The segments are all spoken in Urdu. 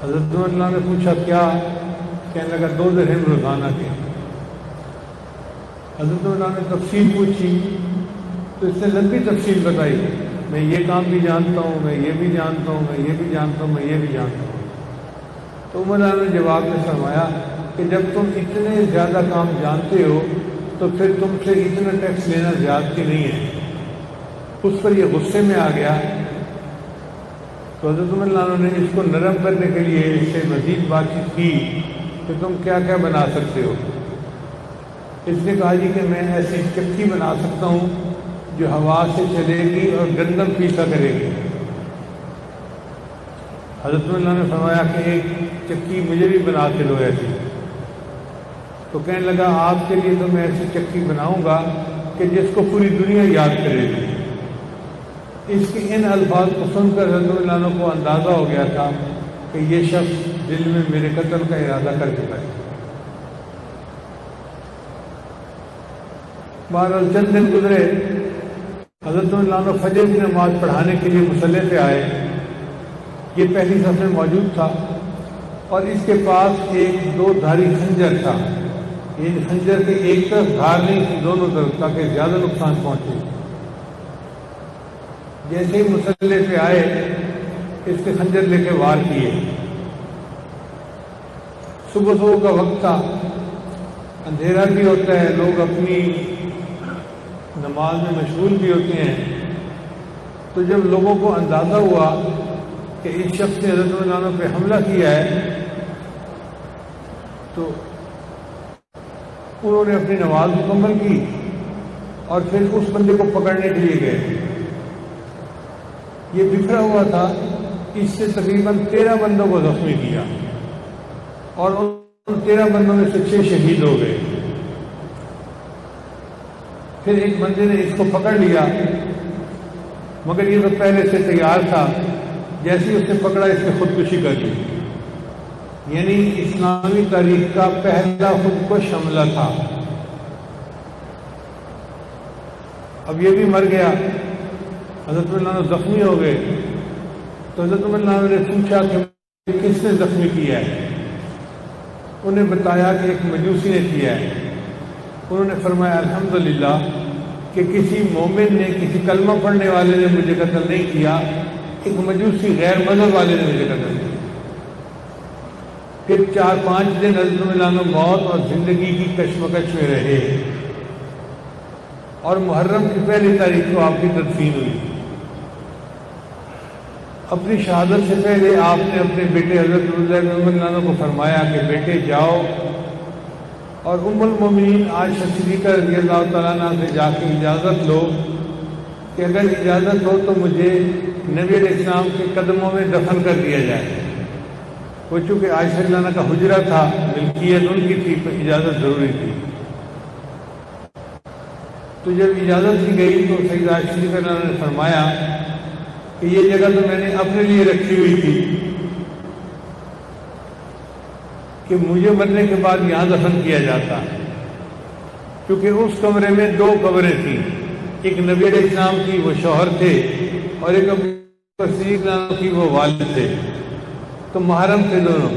حضرت عمر نے پوچھا کیا؟ کہنے لگا 2 درہم روزانہ کے۔ حضرت عمر نے تفصیل پوچھی تو اس نے لمبی تفصیل بتائی، میں یہ کام بھی جانتا ہوں، میں یہ بھی جانتا ہوں، میں یہ بھی جانتا ہوں، میں یہ بھی جانتا ہوں۔ تو عمر نے جواب میں فرمایا کہ جب تم اتنے زیادہ کام جانتے ہو تو پھر تم سے اتنا ٹیکس لینا زیادتی نہیں ہے۔ اس پر یہ غصے میں آ گیا تو حضرت عمر نے اس کو نرم کرنے کے لیے اس سے مزید بات چیت کی کہ تم کیا کیا بنا سکتے ہو۔ اس نے کہا جی کہ میں ایسی چکی بنا سکتا ہوں جو ہوا سے چلے گی اور گندم پیسا کرے گی۔ حضرت عمر نے فرمایا کہ ایک چکی مجھے بھی بنا کے دو ایسی۔ تو کہنے لگا آپ کے لیے تو میں ایسی چکی بناؤں گا کہ جس کو پوری دنیا یاد کرے گی۔ اس کے ان الفاظ کو سن کر حضرت عمر کو اندازہ ہو گیا تھا کہ یہ شخص دل میں میرے قتل کا ارادہ کر چکا ہے۔ بہرحال چند دن گزرے، حضرت عمر فجر کی نماز پڑھانے کے لیے مصلی پہ آئے۔ یہ پہلی صف میں موجود تھا اور اس کے پاس ایک 2 دھاری خنجر تھا۔ یہ خنجر کے ایک طرف دھار نہیں تھی، دونوں طرف، تاکہ زیادہ نقصان پہنچے۔ جیسے ہی مصلی پہ آئے اس کے خنجر لے کے وار کیے۔ صبح کا وقت تھا، اندھیرا بھی ہوتا ہے، لوگ اپنی نماز میں مشغول بھی ہوتے ہیں۔ تو جب لوگوں کو اندازہ ہوا کہ اس شخص نے حضرت عمر پہ حملہ کیا ہے تو انہوں نے اپنی نماز مکمل کی اور پھر اس بندے کو پکڑنے کے لیے گئے۔ یہ بکھرا ہوا تھا، اس سے تقریباً 13 بندوں کو زخمی کیا اور ان 13 بندوں میں سے 6 شہید ہو گئے۔ پھر ایک بندے نے اس کو پکڑ لیا، مگر یہ تو پہلے سے تیار تھا، جیسے ہی اس نے پکڑا اس نے خودکشی کر لی۔ یعنی اسلامی تاریخ کا پہلا خودکش حملہ تھا۔ اب یہ بھی مر گیا، حضرت عمر زخمی ہو گئے۔ تو حضرت عمر نے پوچھا کہ کس نے زخمی کیا ہے؟ انہیں بتایا کہ ایک مجوسی نے کیا ہے۔ انہوں نے فرمایا الحمدللہ کہ کسی مومن نے، کسی کلمہ پڑھنے والے نے مجھے قتل نہیں کیا، ایک مجوسی غیر مذہب والے نے مجھے قتل کیا۔ پھر 4-5 دن حضرت عمر موت اور زندگی کی کشمکش میں رہے اور محرم کی پہلی تاریخ کو آپ کی تدفین ہوئی۔ اپنی شہادت سے پہلے آپ نے اپنے بیٹے حضرت عبداللہ بن عمر کو فرمایا کہ بیٹے جاؤ اور ام المومنین عائشہ صدیقہ رضی اللہ تعالیٰ عنہ سے جا کے اجازت لو کہ اگر اجازت ہو تو مجھے نبی علیہ السلام کے قدموں میں دفن کر دیا جائے۔ وہ چونکہ عائشہ رضی اللہ عنہ کا حجرہ تھا، ملکیت ان کی تھی، تو اجازت ضروری تھی۔ تو جب اجازت دی گئی تو سیدہ عائشہ صدیقہ رضی اللہ عنہ نے فرمایا کہ یہ جگہ تو میں نے اپنے لیے رکھی ہوئی تھی کہ مجھے مرنے کے بعد یہاں دفن کیا جاتا، کیونکہ اس کمرے میں 2 قبریں تھیں، ایک نبی علیہ السلام کی وہ شوہر تھے اور ایک ابو بکر صدیق کی وہ والد تھے، تو محرم تھے دونوں۔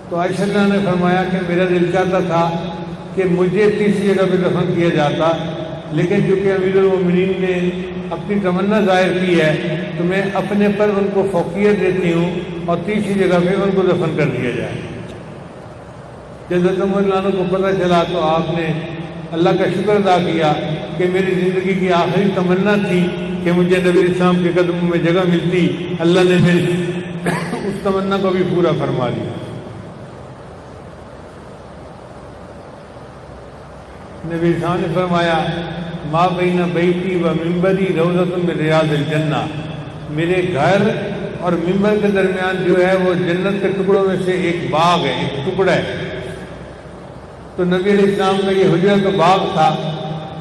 تو عائشہ رضی اللہ عنہا نے فرمایا کہ میرا دل چاہتا تھا کہ مجھے تیسری جگہ پہ دفن کیا جاتا، لیکن چونکہ امیر المومنین نے اپنی تمنا ظاہر کی ہے تو میں اپنے پر ان کو فوقیت دیتی ہوں اور تیسری جگہ پہ ان کو دفن کر دیا جائے۔ جب حضرت عمر کو پتہ چلا تو آپ نے اللہ کا شکر ادا کیا کہ میری زندگی کی آخری تمنا تھی کہ مجھے نبی اسلام کے قدموں میں جگہ ملتی، اللہ نے میری اس تمنا کو بھی پورا فرما دیا۔ نبی اسلام نے فرمایا ما بین بیتی و منبری روضۃ من ریاض الجنہ، میرے گھر اور منبر کے درمیان جو ہے وہ جنت کے ٹکڑوں میں سے ایک باغ ہے، ایک ٹکڑا ہے۔ تو نبی علیہ السلام کا یہ حجرہ تو باغ تھا،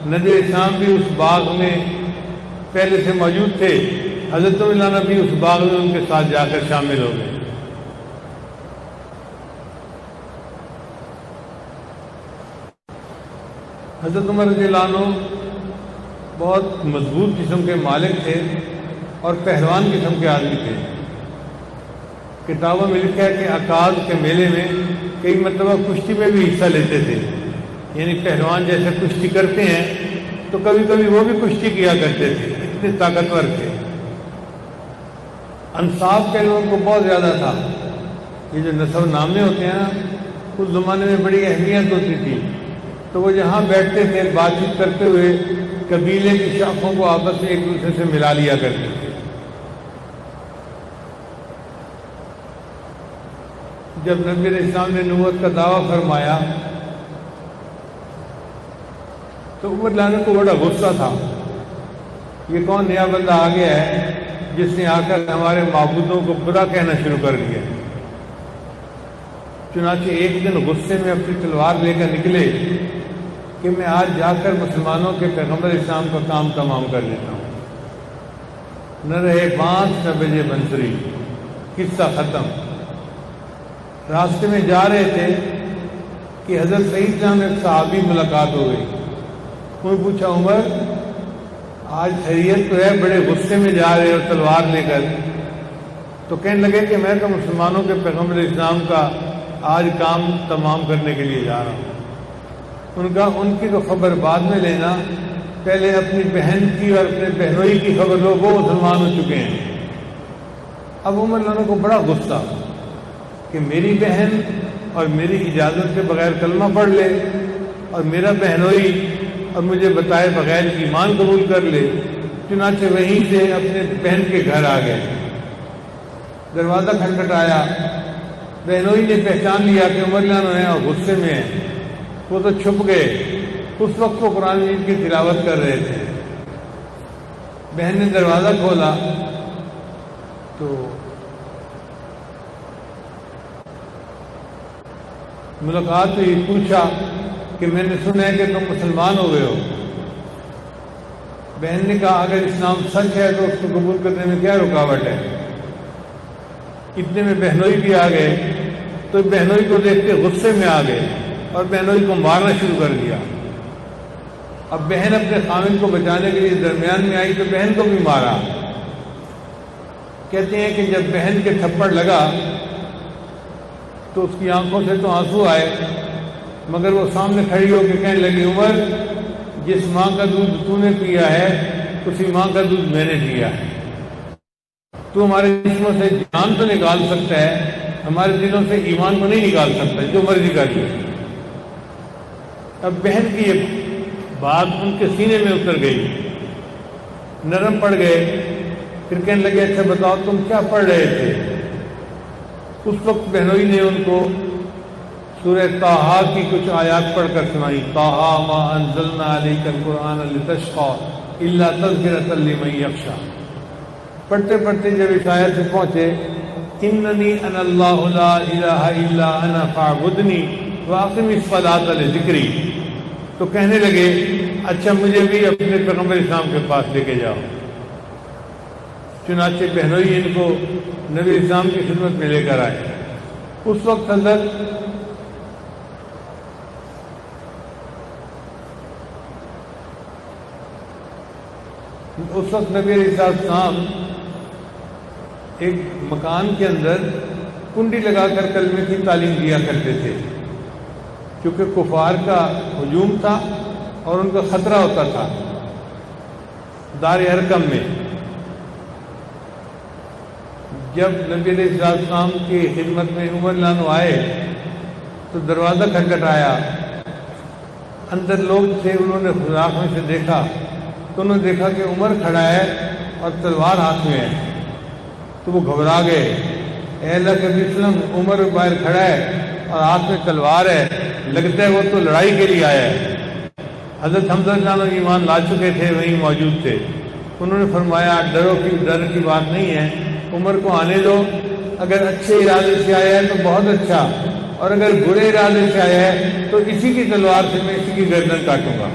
نبی علیہ السلام بھی اس باغ میں پہلے سے موجود تھے، حضرت عمر بھی اس باغ میں ان کے ساتھ جا کر شامل ہو گئے۔ حضرت عمر رضی اللہ عنہ بہت مضبوط قسم کے مالک تھے اور پہلوان قسم کے آدمی تھے۔ کتابوں میں لکھا ہے کہ عقاد کے میلے میں کئی مرتبہ کشتی میں بھی حصہ لیتے تھے، یعنی پہلوان جیسے کشتی کرتے ہیں تو کبھی کبھی وہ بھی کشتی کیا کرتے تھے، اتنے طاقتور تھے۔ انصاب کے لوگوں کو بہت زیادہ تھا۔ یہ جو نسب نامے ہوتے ہیں نا، اس زمانے میں بڑی اہمیت ہوتی تھی، تو وہ جہاں بیٹھتے تھے بات چیت کرتے ہوئے قبیلے کی شاخوں کو آپس میں ایک دوسرے سے ملا لیا کرتے تھے۔ جب نبی علیہ السلام نے نبوت کا دعویٰ فرمایا تو عمر لانے کو بڑا غصہ تھا، یہ کون نیا بندہ آ گیا ہے جس نے آ کر ہمارے معبودوں کو برا کہنا شروع کر دیا۔ چنانچہ ایک دن غصے میں اپنی تلوار لے کر نکلے کہ میں آج جا کر مسلمانوں کے پیغمبر اسلام کا کام تمام کر لیتا ہوں۔ نہ رہے بانس نہ بجے بنسری، قصہ ختم۔ راستے میں جا رہے تھے کہ حضرت سعید جان ایک صحابی ملاقات ہو گئی۔ انہوں نے پوچھا عمر آج خیریت تو ہے، بڑے غصے میں جا رہے اور تلوار لے کر؟ تو کہنے لگے کہ میں تو مسلمانوں کے پیغمبر اسلام کا آج کام تمام کرنے کے لیے جا رہا ہوں۔ ان کا ان کی تو خبر بعد میں لینا، پہلے اپنی بہن کی اور اپنے بہنوئی کی خبر لو، وہ مسلمان ہو چکے ہیں۔ اب عمر لانوں کو بڑا غصہ کہ میری بہن اور میری اجازت کے بغیر کلمہ پڑھ لے اور میرا بہنوئی اور مجھے بتائے بغیر ایمان قبول کر لے۔ چنانچہ وہیں سے اپنے بہن کے گھر آ گئے۔ دروازہ کھٹکھٹایا، بہنوئی نے پہچان لیا کہ عمر لانو ہیں اور غصے میں ہیں، وہ تو چھپ گئے۔ اس وقت وہ قرآن مجید کی تلاوت کر رہے تھے۔ بہن نے دروازہ کھولا تو ملاقات ہوئی، پوچھا کہ میں نے سنا ہے کہ تم مسلمان ہو گئے ہو۔ بہن نے کہا اگر اسلام سچ ہے تو اس کو قبول کرنے میں کیا رکاوٹ ہے؟ اتنے میں بہنوئی بھی آ گئے، تو بہنوئی کو دیکھتے غصے میں آ گئے اور بہنوئی کو مارنا شروع کر دیا۔ اب بہن اپنے خامن کو بچانے کے لیے درمیان میں آئی تو بہن کو بھی مارا۔ کہتے ہیں کہ جب بہن کے تھپڑ لگا تو اس کی آنکھوں سے تو آنسو آئے، مگر وہ سامنے کھڑی ہو کے کہنے لگی عمر جس ماں کا دودھ تو نے پیا ہے اسی ماں کا دودھ میں نے پیا ہے۔ تو ہمارے جسموں سے جان تو نکال سکتا ہے، ہمارے دلوں سے ایمان کو نہیں نکال سکتا، جو مرضی کر لے۔ اب بہن کی یہ بات ان کے سینے میں اتر گئی، نرم پڑ گئے۔ پھر کہنے لگے اچھا بتاؤ تم کیا پڑھ رہے تھے؟ اس وقت بہنوئی نے ان کو سورہ طٰہٰ کی کچھ آیات پڑھ کر سنائی۔ طٰہٰ ما انزلنا علیک القرآن لتشقیٰ الا تذکرۃ لمن یخشیٰ۔ پڑھتے پڑھتے جب اس آیت سے پہنچے اننی انا اللہ لا الہ الا انا فاعبدنی واقم الصلاۃ لذکری، تو کہنے لگے اچھا مجھے بھی اپنے پیغمبر اسلام کے پاس لے کے جاؤ۔ چنانچہ بہنوئی ان کو نبی اسلام کی خدمت میں لے کر آئے۔ اس وقت نبی علیہ السلام ایک مکان کے اندر کنڈی لگا کر کلمے کی تعلیم دیا کرتے تھے، کیونکہ کفار کا ہجوم تھا اور ان کا خطرہ ہوتا تھا۔ دار ارقم میں جب نبی علیہ السلام کی خدمت میں عمر لانو آئے تو دروازہ کھٹکھٹایا، اندر لوگ تھے، انہوں نے خزاں میں سے دیکھا تو انہوں نے دیکھا کہ عمر کھڑا ہے اور تلوار ہاتھ میں ہے، تو وہ گھبرا گئے۔ اے اللہ کے وسلم عمر باہر کھڑا ہے اور ہاتھ میں تلوار ہے، لگتا ہے وہ تو لڑائی کے لیے آیا ہے۔ حضرت حمزہ جان ایمان لا چکے تھے، وہیں موجود تھے۔ انہوں نے فرمایا ڈر کی بات نہیں ہے، عمر کو آنے دو، اگر اچھے ارادے سے آیا ہے تو بہت اچھا، اور اگر برے ارادے سے آیا ہے تو اسی کی تلوار سے میں اسی کی گردن کاٹوں گا۔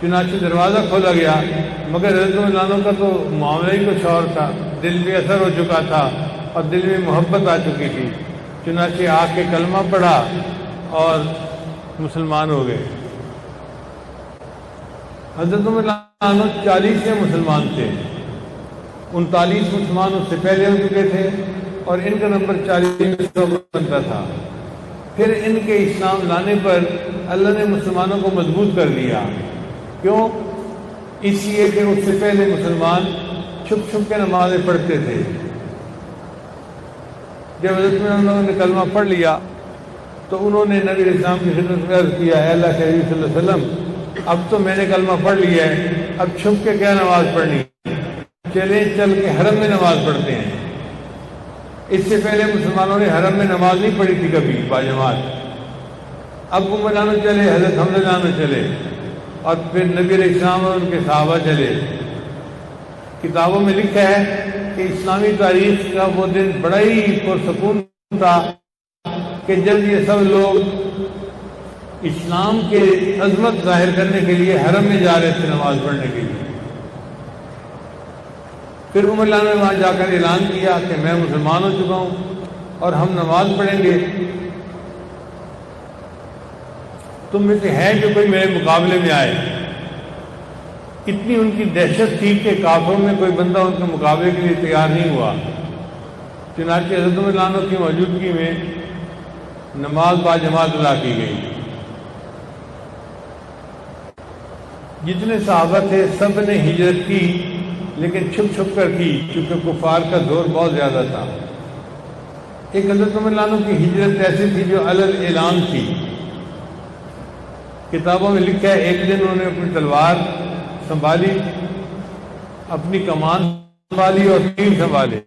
چنانچہ دروازہ کھولا گیا، مگر حضرت عمر لانو کا تو معاملہ ہی کچھ اور تھا، دل میں اثر ہو چکا تھا اور دل میں محبت آ چکی تھی۔ چنانچہ آ کے کلمہ پڑھا اور مسلمان ہو گئے۔ حضرت عمر لانو 40 مسلمان تھے، 39 مسلمان اس سے پہلے ہو چکے تھے اور ان کا نمبر 40 بنتا تھا۔ پھر ان کے اسلام لانے پر اللہ نے مسلمانوں کو مضبوط کر دیا۔ کیوں؟ اس لیے کہ اس سے پہلے مسلمان چھپ چھپ کے نمازیں پڑھتے تھے۔ جب حضرت میں نے کلمہ پڑھ لیا تو انہوں نے نبی علیہ السلام کی خدمت میں عرض کیا، اے اللہ کے نبی صلی اللہ علیہ وسلم، اب تو میں نے کلمہ پڑھ لیا ہے، اب چھپ کے کیا نماز پڑھنی، چلیں چل کے حرم میں نماز پڑھتے ہیں۔ اس سے پہلے مسلمانوں نے حرم میں نماز نہیں پڑھی تھی کبھی باجماعت۔ اب عمر جانو چلے، حضرت حمزہ جانو چلے، اور پھر نبی علیہ السلام اور ان کے صحابہ چلے۔ کتابوں میں لکھا ہے کہ اسلامی تاریخ کا وہ دن بڑا ہی پرسکون تھا کہ جب یہ سب لوگ اسلام کے عظمت ظاہر کرنے کے لیے حرم میں جا رہے تھے نماز پڑھنے کے لیے۔ پھر عمر نے وہاں جا کر اعلان کیا کہ میں مسلمان ہو چکا ہوں اور ہم نماز پڑھیں گے، تم میں سے ہے جو کوئی میرے مقابلے میں آئے۔ اتنی ان کی دہشت تھی کہ کافروں میں کوئی بندہ ان کے مقابلے کے لیے تیار نہیں ہوا۔ چنانچہ حضرت عمر عنہ کی موجودگی میں نماز باجماعت ادا کی گئی۔ جتنے صحابہ تھے سب نے ہجرت کی، لیکن چھپ چھپ کر کی، کیونکہ کفار کا زور بہت زیادہ تھا۔ ایک حضرت عمر عنہ کی ہجرت ایسی تھی جو علل اعلان تھی۔ کتابوں میں لکھا ہے ایک دن انہوں نے اپنی تلوار سنبھالی، اپنی کمان سنبھالی اور تیر سنبھالے،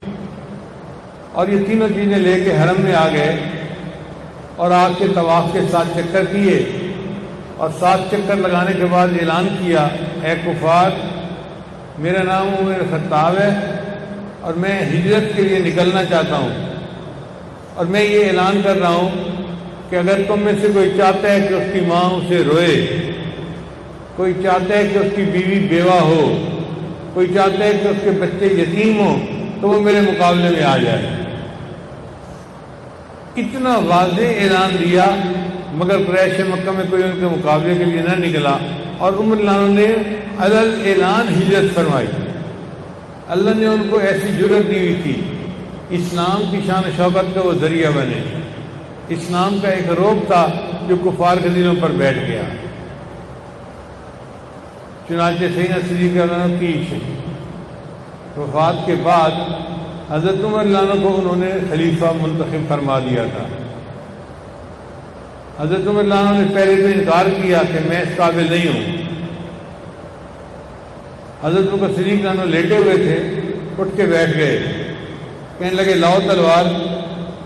اور یہ تینوں چیزیں لے کے حرم میں آ گئے اور آ کے طواف کے 7 چکر کیے، اور 7 چکر لگانے کے بعد اعلان کیا، اے کفار، میرا نام عمر خطاب ہے اور میں ہجرت کے لیے نکلنا چاہتا ہوں، اور میں یہ اعلان کر رہا ہوں کہ اگر تم میں سے کوئی چاہتا ہے کہ اس کی ماں اسے روئے، کوئی چاہتا ہے کہ اس کی بیوی بیوہ ہو، کوئی چاہتا ہے کہ اس کے بچے یتیم ہوں، تو وہ میرے مقابلے میں آ جائے۔ اتنا واضح اعلان دیا، مگر قریش مکہ میں کوئی ان کے مقابلے کے لیے نہ نکلا، اور عمر نے علل اعلان ہجرت فرمائی۔ اللہ نے ان کو ایسی جرأت دی ہوئی تھی، اسلام کی شان و شوکت کا وہ ذریعہ بنے۔ اسلام کا ایک رعب تھا جو کفار کے دلوں پر بیٹھ گیا۔ چنانچہ سیدنا صدیق رضی اللہ عنہ کی وفات کے بعد حضرت عمر رضی اللہ عنہ کو انہوں نے خلیفہ منتخب فرما دیا تھا۔ حضرت عمر رضی اللہ عنہ نے پہلے تو انکار کیا کہ میں اس قابل نہیں ہوں۔ حضرت بکر صدیق رضی اللہ عنہ لیٹے ہوئے تھے، اٹھ کے بیٹھ گئے، کہنے لگے لاؤ تلوار،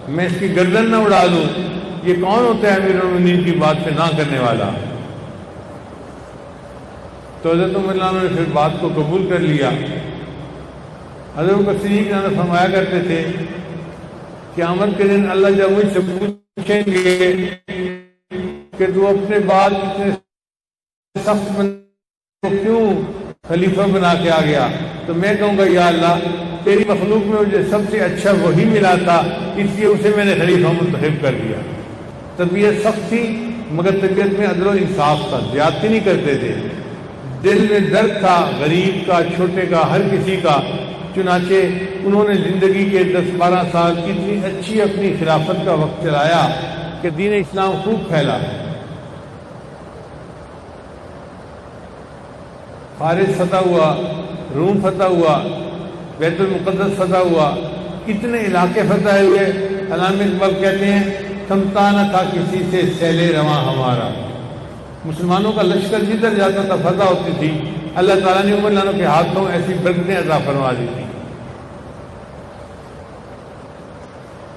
میں اس کی گردن نہ اڑا دوں، یہ کون ہوتا ہے امیر المومنین کی بات پہ نہ کرنے والا؟ تو حضرت عمر رضی اللہ عنہ نے پھر بات کو قبول کر لیا۔ حضرت بکر صدیق رضی اللہ عنہ فرمایا کرتے تھے قیامت کے دن اللہ جب مجھ سے پوچھیں گے کہ تو اپنے بعد اتنے سخت بندے کو کیوں خلیفہ بنا کے آ گیا، تو میں کہوں گا یا اللہ تیری مخلوق میں مجھے سب سے اچھا وہی ملا تھا، اس لیے اسے میں نے خلیفہ منتخب کر دیا۔ طبیعت سخت تھی مگر طبیعت میں عدل و انصاف تھا، زیادتی نہیں کرتے تھے، دل میں درد تھا، غریب کا، چھوٹے کا، ہر کسی کا۔ چنانچہ انہوں نے زندگی کے 10-12 سال اتنی اچھی اپنی خلافت کا وقت چلایا کہ دین اسلام خوب پھیلا۔ فارس فتح ہوا، روم فتح ہوا، بیت المقدس فتح ہوا، کتنے علاقے فتح ہوئے۔ علامہ اقبال کہتے ہیں تھمتا نہ تھا کسی سے سیل رواں ہمارا۔ مسلمانوں کا لشکر جدھر جاتا تھا فتح ہوتی تھی۔ اللہ تعالیٰ نے عمر رضی اللہ عنہ کے ہاتھوں ایسی برکتیں عطا فرما دی تھی۔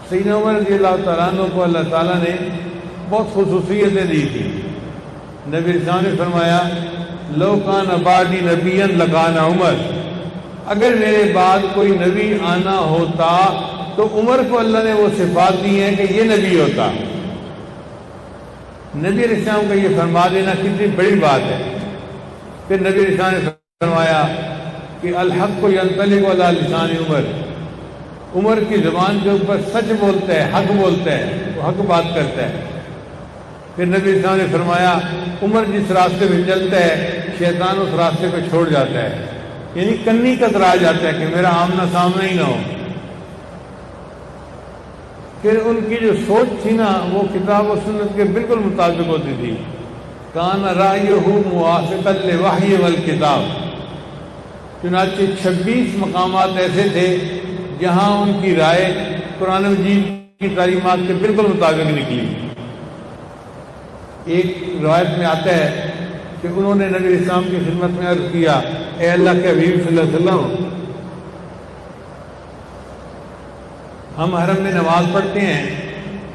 سیدنا عمر رضی اللہ تعالیٰ عنہ کو اللہ تعالیٰ نے بہت خصوصیتیں دی تھی۔ نبی رسول نے فرمایا لو کان بعدی نبی لکان عمر، اگر میرے بعد کوئی نبی آنا ہوتا تو عمر کو اللہ نے وہ صفات دی ہیں کہ یہ نبی ہوتا۔ نبی علیہ السلام کا یہ فرما دینا کتنی بڑی بات ہے۔ پھر نبی علیہ السلام نے فرمایا کہ الحق ینطلق علی لسان عمر، عمر کی زبان کے اوپر سچ بولتا ہے، حق بولتا ہے، وہ حق بات کرتا ہے۔ پھر نبی علیہ السلام نے فرمایا عمر جس راستے پہ چلتا ہے شیطان اس راستے پہ چھوڑ جاتا ہے۔ یعنی کنی کترا جاتا ہے کہ میرا آمنا سامنا ہی نہ ہو۔ پھر ان کی جو سوچ تھی نا وہ کتاب و سنت کے بالکل مطابق ہوتی تھی۔ کان رأیہ موافقا للوحی والکتاب، چنانچہ 26 مقامات ایسے تھے جہاں ان کی رائے قرآن مجید کی تعلیمات کے بالکل مطابق نکلی۔ ایک روایت میں آتا ہے کہ انہوں نے نبی اسلام کی خدمت میں عرض کیا، اے اللہ کے حبیب صلی اللہ علیہ وسلم، ہم حرم میں نماز پڑھتے ہیں،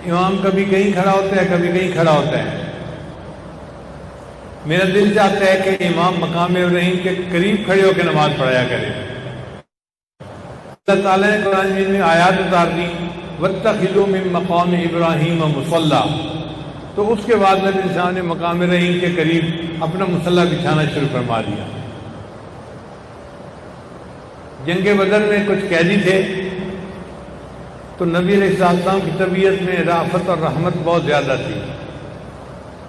امام کبھی کہیں کھڑا ہوتا ہے کبھی کہیں کھڑا ہوتا ہے، میرا دل چاہتا ہے کہ امام مقام ابراہیم کے قریب کھڑے ہو کے نماز پڑھایا کرے۔ اللہ تعالیٰ نے قرآن مجید میں آیات اتار دی، وَاتَّخِذُوا مِن مَقَامِ إِبْرَاهِيمَ مُصَلَّى، تو اس کے بعد نبی اسلام نے مقام ابراہیم کے قریب اپنا مصلی بچھانا شروع فرما دیا۔ جنگ بدر میں کچھ قیدی تھے تو نبی علیہ السلام کی طبیعت میں رافت اور رحمت بہت زیادہ تھی،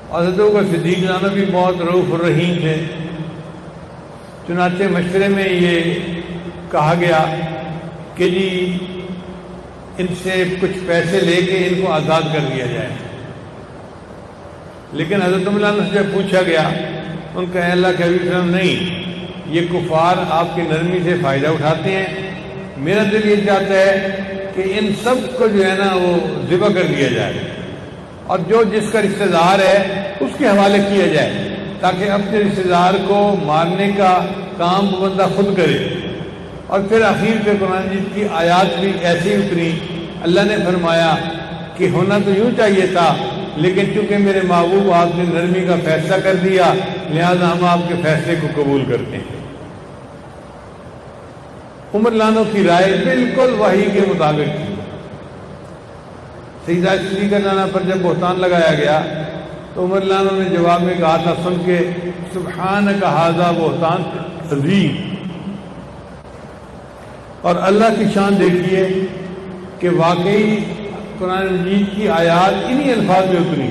اور حضرت ابوبکر صدیق جانا بھی بہت رؤوف الرحیم تھے۔ چنانچہ مشورے میں یہ کہا گیا کہ جی ان سے کچھ پیسے لے کے ان کو آزاد کر دیا جائے، لیکن حضرت عمر سے جب پوچھا گیا ان کا اے اللہ کے حبیب صلی اللہ علیہ وسلم نہیں، یہ کفار آپ کی نرمی سے فائدہ اٹھاتے ہیں، میرا دل یہ چاہتا ہے کہ ان سب کو جو ہے نا وہ ذبح کر دیا جائے، اور جو جس کا رشتہ دار ہے اس کے حوالے کیا جائے، تاکہ اپنے رشتہ دار کو مارنے کا کام وہ بندہ خود کرے۔ اور پھر آخر پہ قرآن مجید کی آیات بھی ایسی اتری، اللہ نے فرمایا کہ ہونا تو یوں چاہیے تھا، لیکن چونکہ میرے محبوب آپ نے نرمی کا فیصلہ کر دیا، لہذا ہم آپ کے فیصلے کو قبول کرتے ہیں۔ عمر لانو کی رائے بالکل وحی کے مطابق تھی۔ سیدہ صدیقہ لانا پر جب بہتان لگایا گیا تو عمر لانو نے جواب میں کہا تھا، سن کے سبحانک ھذا بہتان عظیم، اور اللہ کی شان دیکھیے کہ واقعی قرآن مجید کی آیات انہی الفاظ میں اتری۔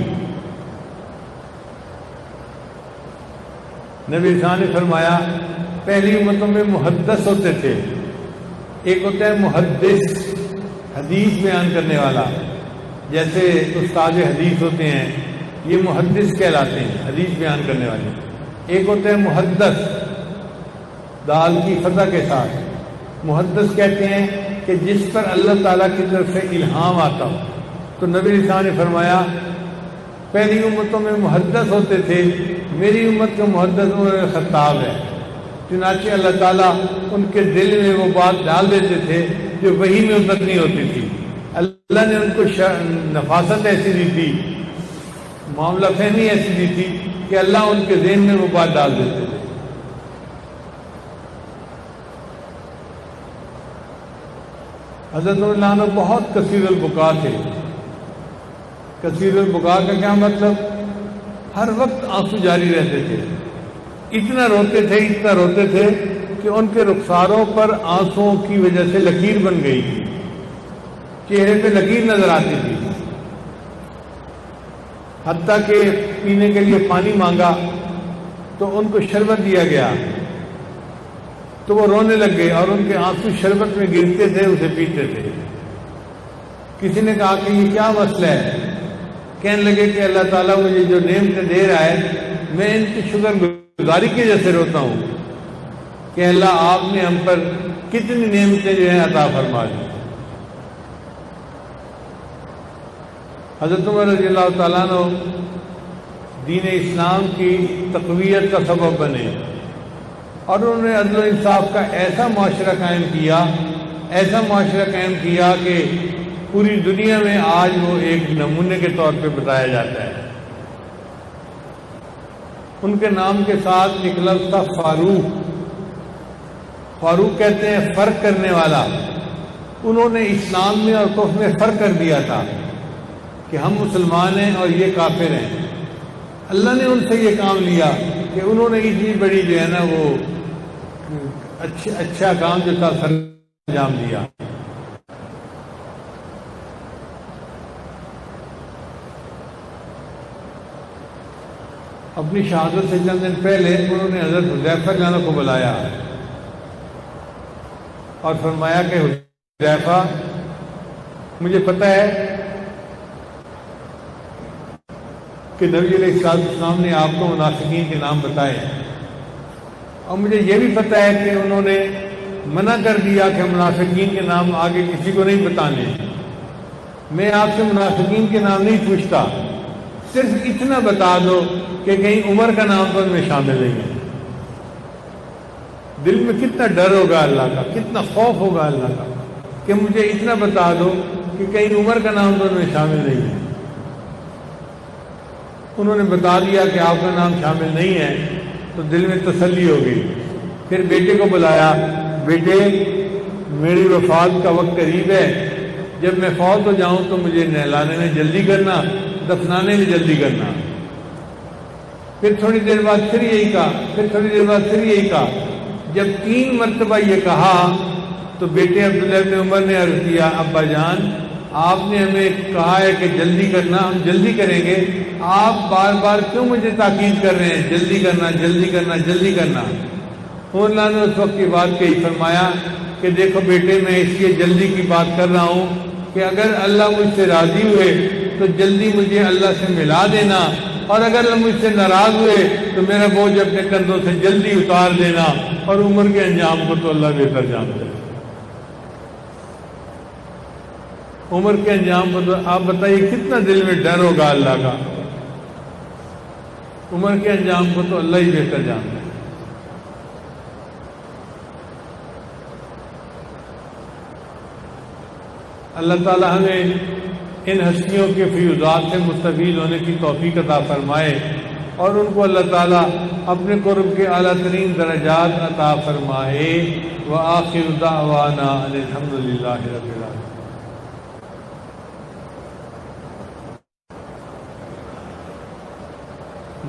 نبی صاحب نے فرمایا پہلی امتوں میں محدث ہوتے تھے، ایک ہوتا ہے محدث حدیث بیان کرنے والا، جیسے استاد حدیث ہوتے ہیں یہ محدث کہلاتے ہیں، حدیث بیان کرنے والے۔ ایک ہوتا ہے محدث، دال کی فتح کے ساتھ، محدث کہتے ہیں کہ جس پر اللہ تعالیٰ کی طرف سے الہام آتا ہو۔ تو نبی صاحب نے فرمایا پہلی امتوں میں محدث ہوتے تھے، میری امت کا محدث عمر بن خطاب ہے، چنانچہ اللہ تعالیٰ ان کے دل میں وہ بات ڈال دیتے تھے جو وحی میں اترنی ہوتی تھی۔ اللہ نے ان کو نفاست ایسی دی تھی، معاملہ فہمی ایسی دی تھی کہ اللہ ان کے ذہن میں وہ بات ڈال دیتے تھے۔ حضرت عمر بہت کثیر البکا تھے۔ کثیر البکا کا کیا مطلب؟ ہر وقت آنسو جاری رہتے تھے، اتنا روتے تھے کہ ان کے رخساروں پر آنسوؤں کی وجہ سے لکیر بن گئی تھی، چہرے پہ لکیر نظر آتی تھی، حتیٰ کہ پینے کے لیے پانی مانگا تو ان کو شربت دیا گیا تو وہ رونے لگ گئے، اور ان کے آنسو شربت میں گرتے تھے، اسے پیتے تھے۔ کسی نے کہا کہ یہ کیا مسئلہ ہے؟ کہنے لگے کہ اللہ تعالیٰ مجھے جو نعمتیں دے رہا ہے میں ان کی شکر گزاری کی وجہ سے روتا ہوں کہ اللہ آپ نے ہم پر کتنی نعمتیں جو ہیں عطا فرما دی۔ حضرت عمر رضی اللہ تعالیٰ عنہ دین اسلام کی تقویت کا سبب بنے، اور انہوں نے عدل و انصاف کا ایسا معاشرہ قائم کیا کہ پوری دنیا میں آج وہ ایک نمونے کے طور پہ بتایا جاتا ہے۔ ان کے نام کے ساتھ نکلا تھا فاروق۔ فاروق کہتے ہیں فرق کرنے والا۔ انہوں نے اسلام میں اور کفر میں فرق کر دیا تھا کہ ہم مسلمان ہیں اور یہ کافر ہیں۔ اللہ نے ان سے یہ کام لیا کہ انہوں نے اتنی بڑی جو ہے نا وہ اچھا کام جو تھا سر انجام دیا۔ اپنی شہادت سے چند دن پہلے انہوں نے حضرت حذیفہ جانوں کو بلایا اور فرمایا کہ حذیفہ مجھے پتہ ہے کہ نبی علیہ السلام نے آپ کو منافقین کے نام بتائے ہیں، اور مجھے یہ بھی پتہ ہے کہ انہوں نے منع کر دیا کہ منافقین کے نام آگے کسی کو نہیں بتانے۔ میں آپ سے منافقین کے نام نہیں پوچھتا، صرف اتنا بتا دو کہ کہیں عمر کا نام تو ان میں شامل نہیں ہے۔ دل میں کتنا ڈر ہوگا اللہ کا، کتنا خوف ہوگا اللہ کا کہ مجھے اتنا بتا دو کہ کہیں عمر کا نام تو ان میں شامل نہیں ہے۔ انہوں نے بتا دیا کہ آپ کا نام شامل نہیں ہے تو دل میں تسلی ہو گئی۔ پھر بیٹے کو بلایا، بیٹے میری وفات کا وقت قریب ہے، جب میں فوت ہو جاؤں تو مجھے نہلانے میں جلدی کرنا، دفنانے میں جلدی کرنا۔ پھر تھوڑی دیر بعد پھر یہی کہا، پھر تھوڑی دیر بعد پھر یہی کہا۔ جب 3 مرتبہ یہ کہا تو بیٹے عبداللہ بن عمر نے عرض کیا، ابا جان آپ نے ہمیں کہا ہے کہ جلدی کرنا، ہم جلدی کریں گے، آپ بار بار کیوں مجھے تاکید کر رہے ہیں جلدی کرنا جلدی کرنا جلدی کرنا؟ اللہ نے اس وقت کی بات کہی، فرمایا کہ دیکھو بیٹے میں اس لیے جلدی کی بات کر رہا ہوں کہ اگر اللہ مجھ سے راضی ہوئے تو جلدی مجھے اللہ سے ملا دینا، اور اگر اللہ مجھ سے ناراض ہوئے تو میرا بوجھ اپنے کندھوں سے جلدی اتار دینا، اور عمر کے انجام کو تو اللہ بہتر جانتا ہے۔ عمر کے انجام کو تو آپ بتائیے کتنا دل میں ڈر ہوگا اللہ کا۔ عمر کے انجام کو تو اللہ ہی بہتر جانتا ہے۔ اللہ تعالی ہمیں ان ہستیوں کے فیوضات سے مستفید ہونے کی توفیق عطا فرمائے، اور ان کو اللہ تعالی اپنے قرب کے اعلیٰ ترین درجات عطا فرمائے۔ وآخر دعوانا ان الحمد للہ رب العالمین۔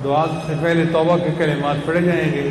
دعا سے پہلے توبہ کے کلمات پڑھے جائیں گے۔